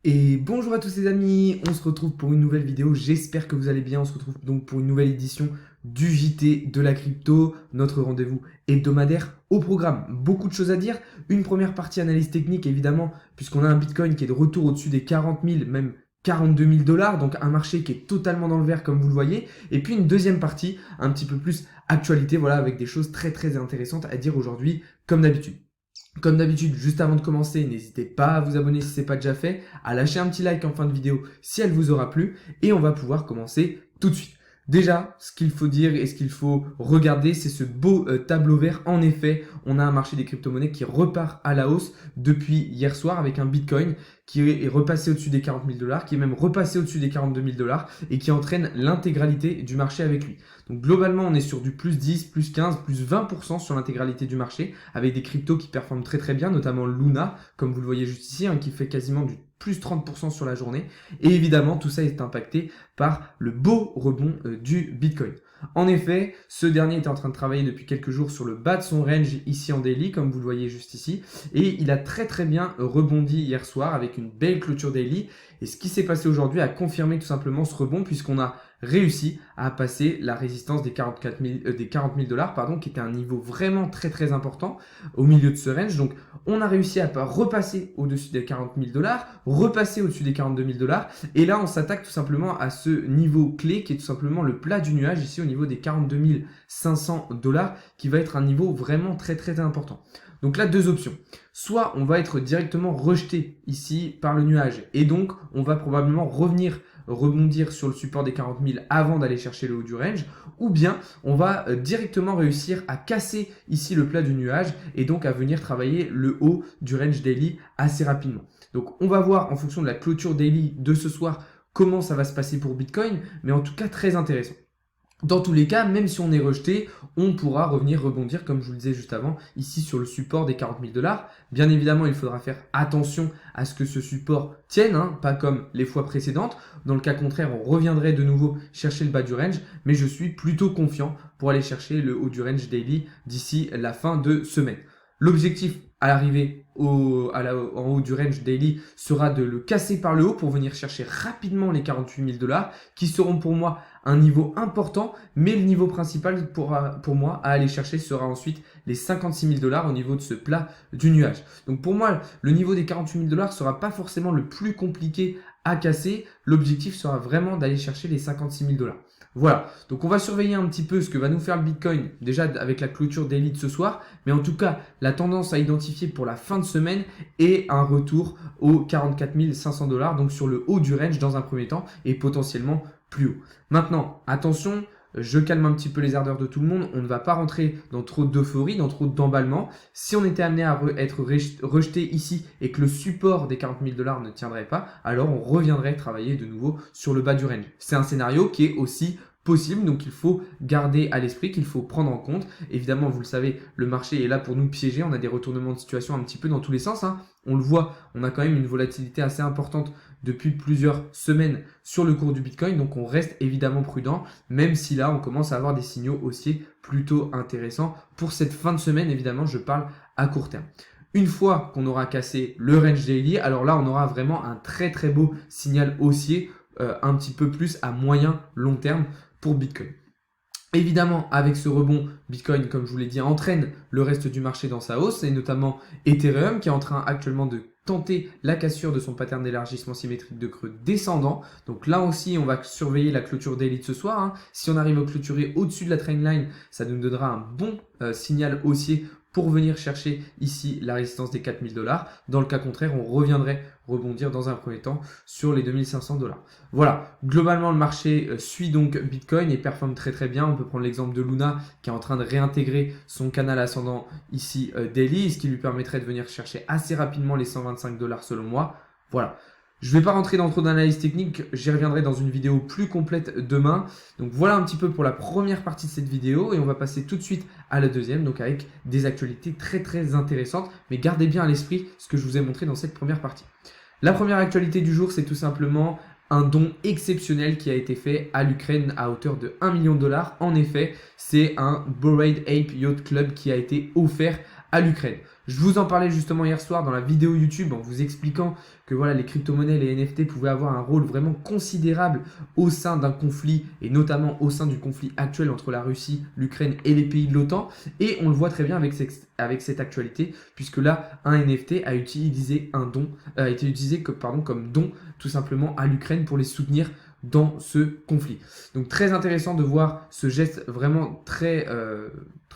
Et bonjour à tous les amis, on se retrouve pour une nouvelle vidéo, j'espère que vous allez bien, on se retrouve donc pour une nouvelle édition du JT de la crypto, notre rendez-vous hebdomadaire au programme. Beaucoup de choses à dire, une première partie analyse technique évidemment, puisqu'on a un Bitcoin qui est de retour au-dessus des 40 000, même 42 000 dollars, donc un marché qui est totalement dans le vert comme vous le voyez, et puis une deuxième partie, un petit peu plus actualité, voilà, avec des choses très intéressantes à dire aujourd'hui, comme d'habitude. Comme d'habitude, juste avant de commencer, n'hésitez pas à vous abonner si ce n'est pas déjà fait, à lâcher un petit like en fin de vidéo si elle vous aura plu, et on va pouvoir commencer tout de suite. Déjà, ce qu'il faut dire et ce qu'il faut regarder, c'est ce beau tableau vert. En effet, on a un marché des crypto-monnaies qui repart à la hausse depuis hier soir avec un Bitcoin qui est repassé au-dessus des 40 000 dollars, qui est même repassé au-dessus des 42 000 dollars et qui entraîne l'intégralité du marché avec lui. Donc globalement, on est sur du plus 10, plus 15, plus 20% sur l'intégralité du marché avec des cryptos qui performent très bien, notamment Luna, comme vous le voyez juste ici, qui fait quasiment du plus 30% sur la journée. Et évidemment, tout ça est impacté par le beau rebond du Bitcoin. En effet, ce dernier était en train de travailler depuis quelques jours sur le bas de son range ici en daily, comme vous le voyez juste ici. Et il a très bien rebondi hier soir avec une belle clôture daily. Et ce qui s'est passé aujourd'hui a confirmé tout simplement ce rebond puisqu'on a réussi à passer la résistance des 40 000 dollars, qui était un niveau vraiment très important au milieu de ce range. Donc, on a réussi à repasser au-dessus des 40 000 dollars, repasser au-dessus des 42 000 dollars. Et là, on s'attaque tout simplement à ce niveau clé qui est tout simplement le plat du nuage ici au niveau des 42 500 dollars qui va être un niveau vraiment très important. Donc là, deux options. Soit on va être directement rejeté ici par le nuage et donc on va probablement rebondir sur le support des 40 000 avant d'aller chercher le haut du range, ou bien on va directement réussir à casser ici le plat du nuage et donc à venir travailler le haut du range daily assez rapidement. Donc on va voir en fonction de la clôture daily de ce soir comment ça va se passer pour Bitcoin, mais en tout cas très intéressant. Dans tous les cas, même si on est rejeté, on pourra revenir rebondir, comme je vous le disais juste avant, ici sur le support des 40 000 dollars. Bien évidemment, il faudra faire attention à ce que ce support tienne, pas comme les fois précédentes. Dans le cas contraire, on reviendrait de nouveau chercher le bas du range, mais je suis plutôt confiant pour aller chercher le haut du range daily d'ici la fin de semaine. L'objectif à l'arrivée en haut du range daily sera de le casser par le haut pour venir chercher rapidement les 48 000 dollars qui seront pour moi un niveau important, mais le niveau principal pour moi à aller chercher sera ensuite les 56 000 dollars au niveau de ce plat du nuage. Donc pour moi, le niveau des 48 000 dollars sera pas forcément le plus compliqué à casser. L'objectif sera vraiment d'aller chercher les 56 000 dollars. Voilà, donc on va surveiller un petit peu ce que va nous faire le Bitcoin, déjà avec la clôture daily de ce soir, mais en tout cas, la tendance à identifier pour la fin de semaine est un retour aux 44 500 dollars, donc sur le haut du range dans un premier temps et potentiellement plus haut. Maintenant, attention, je calme un petit peu les ardeurs de tout le monde, on ne va pas rentrer dans trop d'euphorie, dans trop d'emballement. Si on était amené à être rejeté ici et que le support des 40 000 dollars ne tiendrait pas, alors on reviendrait travailler de nouveau sur le bas du range. C'est un scénario qui est aussi possible, donc il faut garder à l'esprit qu'il faut prendre en compte. Évidemment, vous le savez, le marché est là pour nous piéger, on a des retournements de situation un petit peu dans tous les sens. On le voit, on a quand même une volatilité assez importante depuis plusieurs semaines sur le cours du Bitcoin, donc on reste évidemment prudent, même si là on commence à avoir des signaux haussiers plutôt intéressants pour cette fin de semaine. Évidemment, je parle à court terme. Une fois qu'on aura cassé le range daily, alors là on aura vraiment un très beau signal haussier, un petit peu plus à moyen long terme pour Bitcoin. Évidemment, avec ce rebond, Bitcoin, comme je vous l'ai dit, entraîne le reste du marché dans sa hausse, et notamment Ethereum qui est en train actuellement de tenter la cassure de son pattern d'élargissement symétrique de creux descendant. Donc là aussi, on va surveiller la clôture daily de ce soir. Si on arrive à clôturer au-dessus de la trendline, ça nous donnera un bon signal haussier pour venir chercher ici la résistance des 4 000 dollars. Dans le cas contraire, on reviendrait rebondir dans un premier temps sur les 2 500 dollars. Voilà, globalement le marché suit donc Bitcoin et performe très bien. On peut prendre l'exemple de Luna qui est en train de réintégrer son canal ascendant ici daily, ce qui lui permettrait de venir chercher assez rapidement les 125 dollars selon moi. Voilà. Je ne vais pas rentrer dans trop d'analyse technique, j'y reviendrai dans une vidéo plus complète demain. Donc voilà un petit peu pour la première partie de cette vidéo et on va passer tout de suite à la deuxième, donc avec des actualités très intéressantes. Mais gardez bien à l'esprit ce que je vous ai montré dans cette première partie. La première actualité du jour, c'est tout simplement un don exceptionnel qui a été fait à l'Ukraine à hauteur de 1 million de dollars. En effet, c'est un Bored Ape Yacht Club qui a été offert à l'Ukraine. Je vous en parlais justement hier soir dans la vidéo YouTube en vous expliquant que voilà, les crypto-monnaies, les NFT pouvaient avoir un rôle vraiment considérable au sein d'un conflit et notamment au sein du conflit actuel entre la Russie, l'Ukraine et les pays de l'OTAN. Et on le voit très bien avec cette actualité puisque là, un NFT a utilisé a été utilisé comme don tout simplement à l'Ukraine pour les soutenir dans ce conflit. Donc très intéressant de voir ce geste vraiment très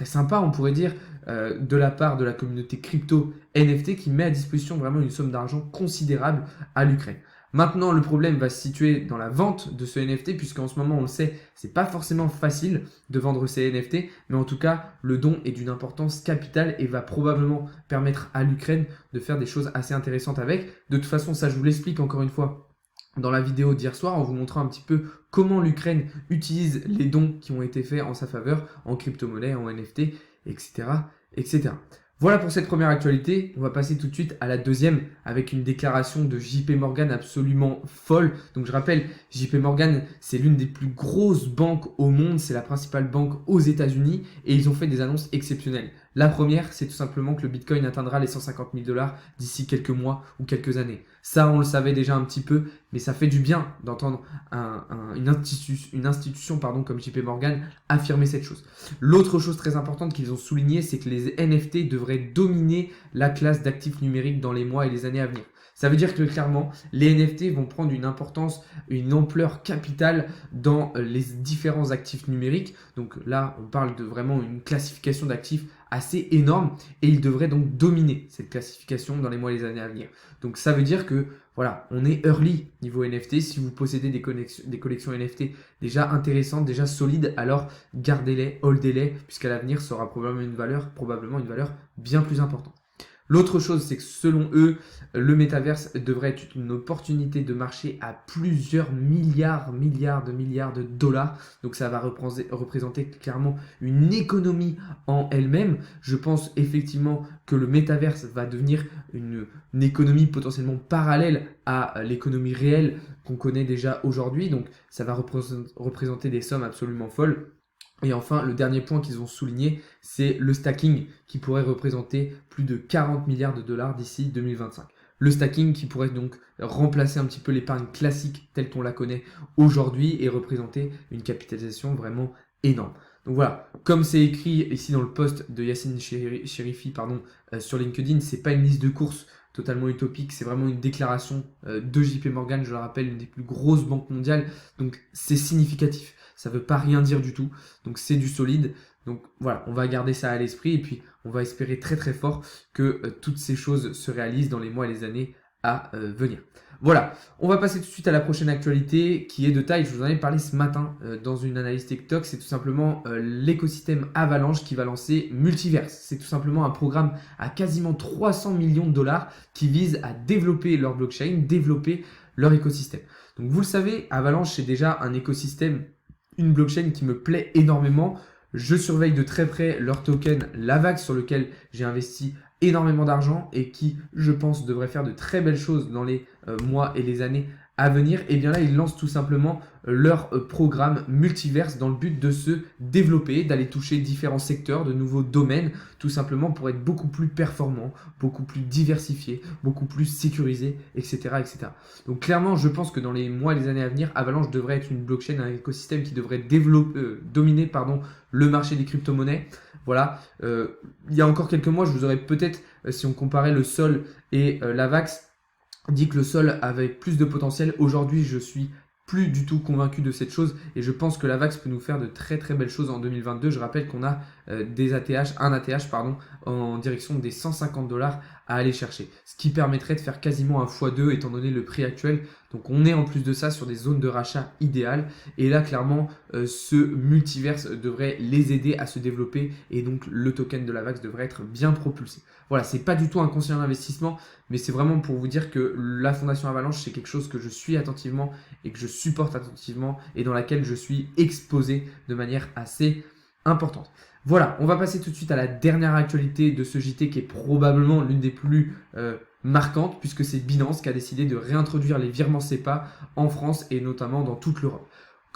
sympa, on pourrait dire, de la part de la communauté crypto NFT qui met à disposition vraiment une somme d'argent considérable à l'Ukraine. Maintenant, le problème va se situer dans la vente de ce NFT, puisqu'en ce moment, on le sait, c'est pas forcément facile de vendre ces NFT, mais en tout cas, le don est d'une importance capitale et va probablement permettre à l'Ukraine de faire des choses assez intéressantes avec. De toute façon, ça, je vous l'explique encore une fois dans la vidéo d'hier soir en vous montrant un petit peu comment l'Ukraine utilise les dons qui ont été faits en sa faveur en crypto-monnaie, en NFT, etc., etc. Voilà pour cette première actualité. On va passer tout de suite à la deuxième avec une déclaration de JP Morgan absolument folle. Donc je rappelle, JP Morgan, c'est l'une des plus grosses banques au monde. C'est la principale banque aux États-Unis et ils ont fait des annonces exceptionnelles. La première, c'est tout simplement que le Bitcoin atteindra les 150 000 $ d'ici quelques mois ou quelques années. Ça, on le savait déjà un petit peu, mais ça fait du bien d'entendre une institution comme JP Morgan affirmer cette chose. L'autre chose très importante qu'ils ont souligné, c'est que les NFT devraient dominer la classe d'actifs numériques dans les mois et les années à venir. Ça veut dire que clairement, les NFT vont prendre une importance, une ampleur capitale dans les différents actifs numériques. Donc là, on parle de vraiment une classification d'actifs assez énorme et ils devraient donc dominer cette classification dans les mois et les années à venir. Donc ça veut dire que voilà, on est early niveau NFT. Si vous possédez des collections NFT déjà intéressantes, déjà solides, alors gardez-les, holdez-les, puisqu'à l'avenir, ça aura probablement une valeur bien plus importante. L'autre chose, c'est que selon eux, le métaverse devrait être une opportunité de marché à plusieurs milliards de dollars. Donc ça va représenter clairement une économie en elle-même. Je pense effectivement que le métaverse va devenir une économie potentiellement parallèle à l'économie réelle qu'on connaît déjà aujourd'hui. Donc ça va représenter des sommes absolument folles. Et enfin, le dernier point qu'ils ont souligné, c'est le stacking qui pourrait représenter plus de 40 milliards de dollars d'ici 2025. Le stacking qui pourrait donc remplacer un petit peu l'épargne classique telle qu'on la connaît aujourd'hui et représenter une capitalisation vraiment énorme. Donc voilà, comme c'est écrit ici dans le post de Yassine Cherifi sur LinkedIn, c'est pas une liste de courses totalement utopique, c'est vraiment une déclaration de JP Morgan, je le rappelle, une des plus grosses banques mondiales, donc c'est significatif. Ça ne veut pas rien dire du tout, donc c'est du solide. Donc voilà, on va garder ça à l'esprit et puis on va espérer très très fort que toutes ces choses se réalisent dans les mois et les années à venir. Voilà, on va passer tout de suite à la prochaine actualité qui est de taille. Je vous en ai parlé ce matin dans une analyse TikTok. C'est tout simplement l'écosystème Avalanche qui va lancer Multiverse. C'est tout simplement un programme à quasiment 300 millions de dollars qui vise à développer leur blockchain, développer leur écosystème. Donc vous le savez, Avalanche c'est déjà un écosystème, une blockchain qui me plaît énormément. Je surveille de très près leur token Lavax sur lequel j'ai investi énormément d'argent et qui, je pense, devrait faire de très belles choses dans les mois et les années à venir. Et bien là, ils lancent tout simplement leur programme Multiverse dans le but de se développer, d'aller toucher différents secteurs, de nouveaux domaines, tout simplement pour être beaucoup plus performant, beaucoup plus diversifié, beaucoup plus sécurisé, etc., etc. Donc clairement, je pense que dans les mois et les années à venir, Avalanche devrait être une blockchain, un écosystème qui devrait dominer le marché des crypto-monnaies. Voilà, il y a encore quelques mois, je vous aurais peut-être, si on comparait le Sol et l'Avax, dit que le Sol avait plus de potentiel. Aujourd'hui, je suis plus du tout convaincu de cette chose et je pense que l'Avax peut nous faire de très très belles choses en 2022. Je rappelle qu'on a un ATH en direction des 150 $ à aller chercher, ce qui permettrait de faire quasiment un x2 étant donné le prix actuel. Donc on est en plus de ça sur des zones de rachat idéales et là clairement ce multiverse devrait les aider à se développer et donc le token de l'Avax devrait être bien propulsé. Voilà, c'est pas du tout un conseil d'investissement, mais c'est vraiment pour vous dire que la Fondation Avalanche c'est quelque chose que je suis attentivement et que je supporte attentivement et dans laquelle je suis exposé de manière assez importante. Voilà, on va passer tout de suite à la dernière actualité de ce JT qui est probablement l'une des plus marquantes puisque c'est Binance qui a décidé de réintroduire les virements SEPA en France et notamment dans toute l'Europe.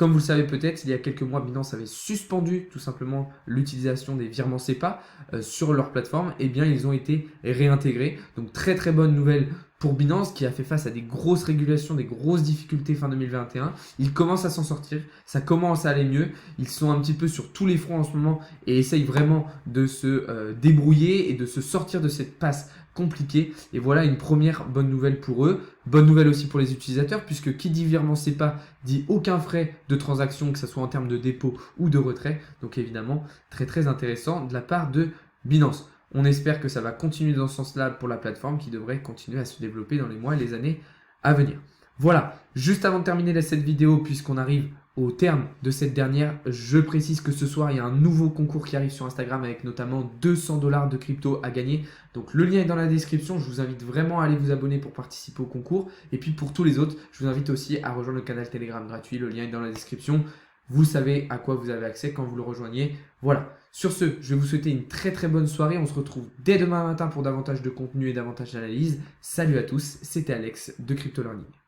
Comme vous le savez peut-être, il y a quelques mois, Binance avait suspendu tout simplement l'utilisation des virements SEPA sur leur plateforme. Et bien, ils ont été réintégrés. Donc, très très bonne nouvelle pour Binance qui a fait face à des grosses régulations, des grosses difficultés fin 2021. Ils commencent à s'en sortir, ça commence à aller mieux. Ils sont un petit peu sur tous les fronts en ce moment et essayent vraiment de se débrouiller et de se sortir de cette passe compliquée. Et voilà une première bonne nouvelle pour eux. Bonne nouvelle aussi pour les utilisateurs puisque qui dit virement SEPA dit aucun frais de transaction, que ce soit en termes de dépôt ou de retrait. Donc évidemment, très très intéressant de la part de Binance. On espère que ça va continuer dans ce sens-là pour la plateforme qui devrait continuer à se développer dans les mois et les années à venir. Voilà, juste avant de terminer cette vidéo, puisqu'on arrive au terme de cette dernière, je précise que ce soir, il y a un nouveau concours qui arrive sur Instagram avec notamment 200 $ de crypto à gagner. Donc le lien est dans la description, je vous invite vraiment à aller vous abonner pour participer au concours. Et puis pour tous les autres, je vous invite aussi à rejoindre le canal Telegram gratuit, le lien est dans la description. Vous savez à quoi vous avez accès quand vous le rejoignez. Voilà. Sur ce, je vais vous souhaiter une très très bonne soirée. On se retrouve dès demain matin pour davantage de contenu et davantage d'analyse. Salut à tous, c'était Alex de Crypto Learning.